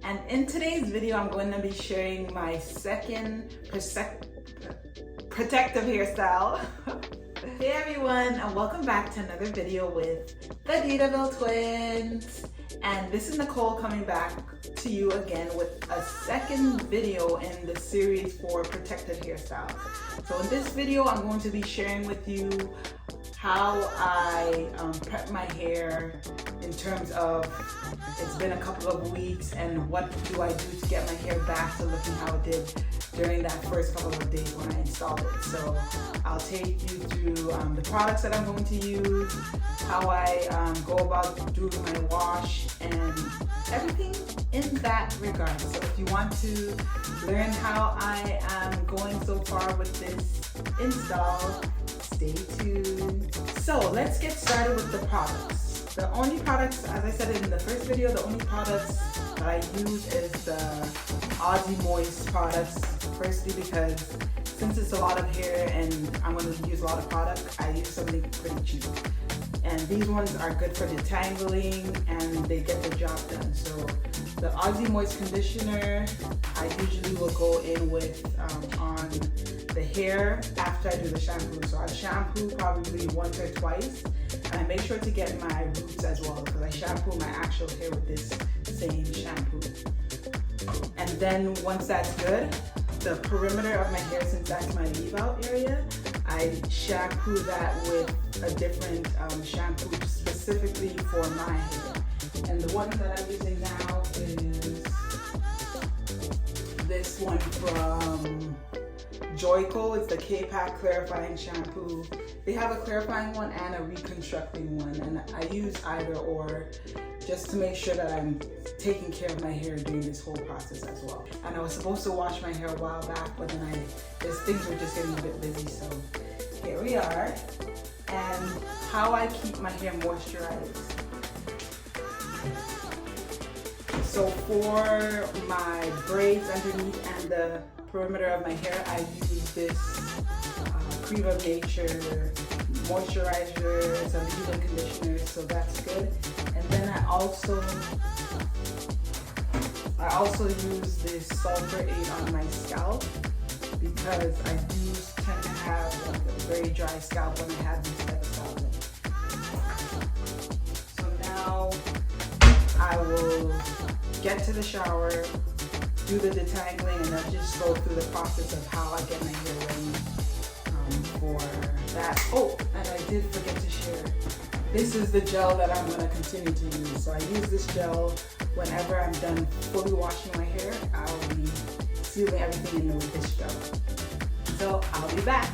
and in today's video I'm going to be sharing my second protective hairstyle. Hey everyone, and welcome back to another video with the Didaville twins. And this is Nicole coming back to you again with a second video in the series for protective hairstyles. So in this video I'm going to be sharing with you how I prep my hair in terms of it's been a couple of weeks and what do I do to get my hair back to looking how it did during that first couple of days when I installed it. So I'll take you through the products that I'm going to use, how I go about doing my wash, and everything in that regard. So if you want to learn how I am going so far with this install, stay tuned. So let's get started with the products. The only products, as I said in the first video, the only products that I use is the Aussie Moist products. Firstly, because since it's a lot of hair and I'm going to use a lot of product, I use something pretty cheap. And these ones are good for detangling and they get the job done. So the Aussie Moist conditioner, I usually will go in with on the hair after I do the shampoo. So I shampoo probably once or twice, and I make sure to get my roots as well because I shampoo my actual hair with this same shampoo. And then once that's good, the perimeter of my hair, since that's my leave out area, I shampoo that with a different shampoo specifically for my hair. And the one that I'm using now is this one from Joico. It's the K-Pak clarifying shampoo. They have a clarifying one and a reconstructing one, and I use either or just to make sure that I'm taking care of my hair during this whole process as well. And I was supposed to wash my hair a while back, but then things were just getting a bit busy, so here we are. And how I keep my hair moisturized. So for my braids underneath and the perimeter of my hair, I use this Cream of Nature moisturizer, some leave-in conditioner, so that's good. And then I also use this Sulphur 8 on my scalp because I do tend to have like a very dry scalp when I have these type of styles. So now I will get to the shower, do the detangling, and I'll just go through the process of how I get my hair ready for that. Oh, and I did forget to share. This is the gel that I'm going to continue to use. So I use this gel whenever I'm done fully washing my hair. I'll be sealing everything in with this gel. So I'll be back.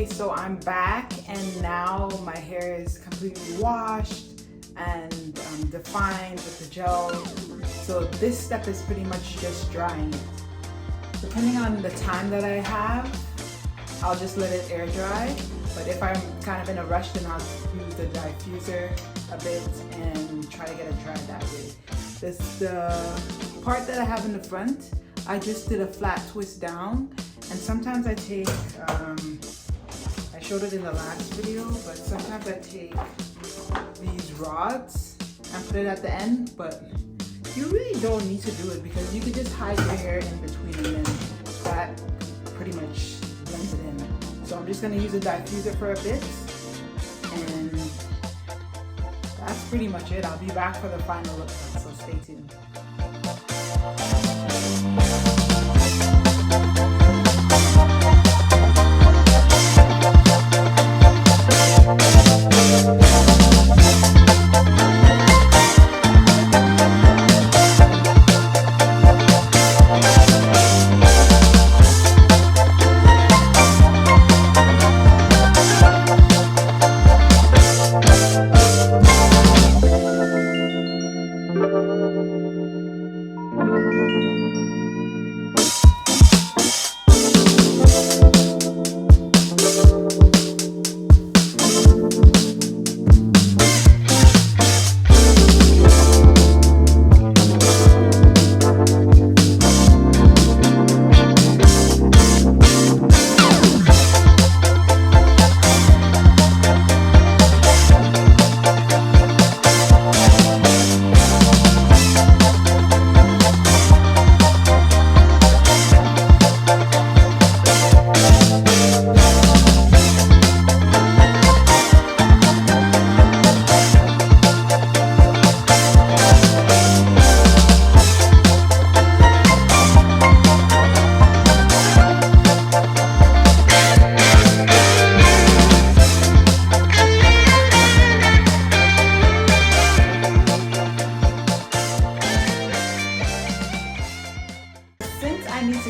Okay, so I'm back and now my hair is completely washed and defined with the gel. So this step is pretty much just drying it. Depending on the time that I have, I'll just let it air dry. But if I'm kind of in a rush, then I'll use the diffuser a bit and try to get it dried that way. The part that I have in the front, I just did a flat twist down, and sometimes I take, I showed it in the last video, but sometimes I take these rods and put it at the end, but you really don't need to do it because you can just hide your hair in between and then that pretty much blends it in. So I'm just gonna use a diffuser for a bit, and that's pretty much it. I'll be back for the final look, so stay tuned.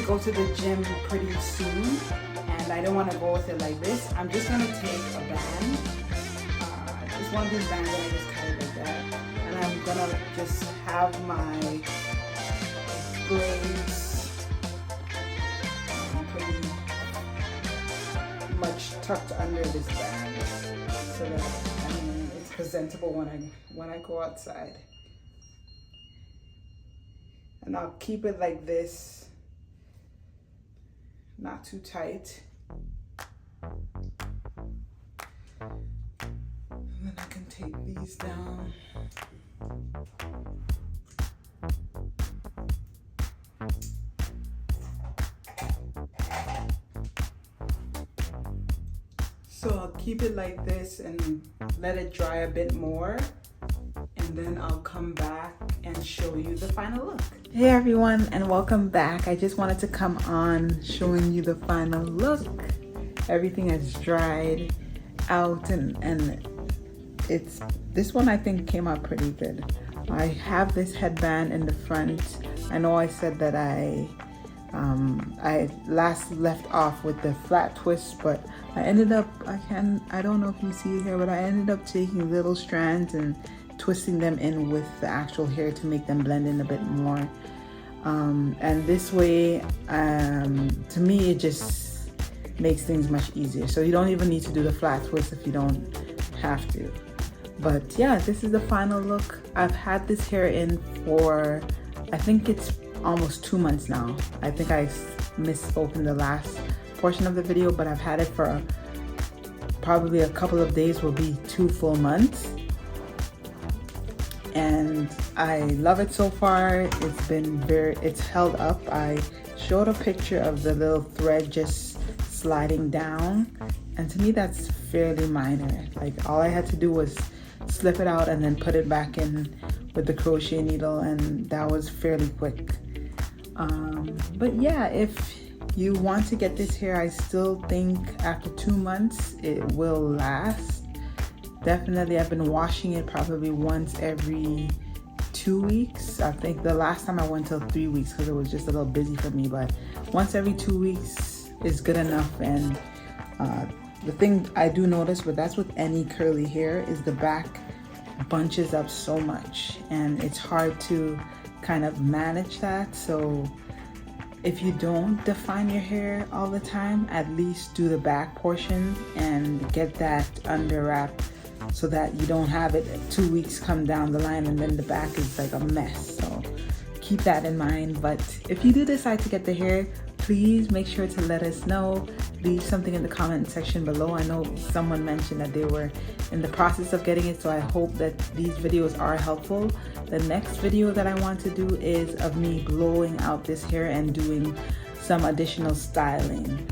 Go to the gym pretty soon and I don't want to go with it like this. I'm just going to take a band, just one of these bands, and I just cut it like that, and I'm going to just have my braids pretty much tucked under this band so that it's presentable when I go outside. And I'll keep it like this, not too tight. And then I can take these down. So I'll keep it like this and let it dry a bit more, and then I'll come back and show you the final look. Hey everyone, and welcome back. I just wanted to come on showing you the final look. Everything has dried out and it's, this one I think came out pretty good. I have this headband in the front. I know I said that I last left off with the flat twist, but I ended up, I don't know if you see it here, but I ended up taking little strands and twisting them in with the actual hair to make them blend in a bit more. And this way, to me, it just makes things much easier. So you don't even need to do the flat twist if you don't have to. But yeah, this is the final look. I've had this hair in for, I think it's almost 2 months now. I think I misspoke in the last portion of the video, but I've had it for probably a couple of days, will be 2 full months. And I love it so far. It's held up. I showed a picture of the little thread just sliding down, and to me that's fairly minor. Like all I had to do was slip it out and then put it back in with the crochet needle, and that was fairly quick. But yeah, if you want to get this hair, I still think after 2 months it will last. Definitely, I've been washing it probably once every 2 weeks. I think the last time I went till 3 weeks because it was just a little busy for me, but once every 2 weeks is good enough. And the thing I do notice, but that's with any curly hair, is the back bunches up so much and it's hard to kind of manage that. So if you don't define your hair all the time, at least do the back portion and get that under wrap so that you don't have it 2 weeks come down the line and then the back is like a mess. So keep that in mind. But if you do decide to get the hair, please make sure to let us know. Leave something in the comment section below. I know someone mentioned that they were in the process of getting it, so I hope that these videos are helpful. The next video that I want to do is of me blowing out this hair and doing some additional styling.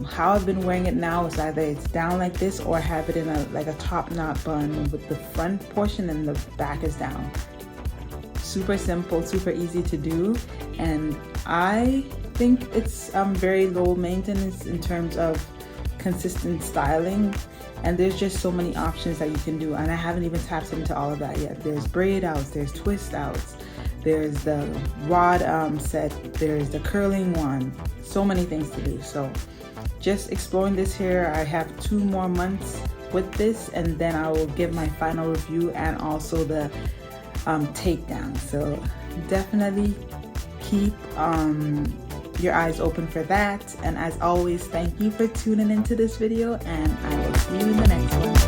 How I've been wearing it now is either it's down like this or have it in a top knot bun with the front portion and the back is down. Super simple, super easy to do, and I think it's very low maintenance in terms of consistent styling, and there's just so many options that you can do, and I haven't even tapped into all of that yet. There's braid outs, there's twist outs, there's the rod set, there's the curling one, so many things to do. So just exploring this hair. I have 2 more months with this, and then I will give my final review and also the takedown. So definitely keep your eyes open for that, and as always, thank you for tuning into this video, and I will see you in the next one.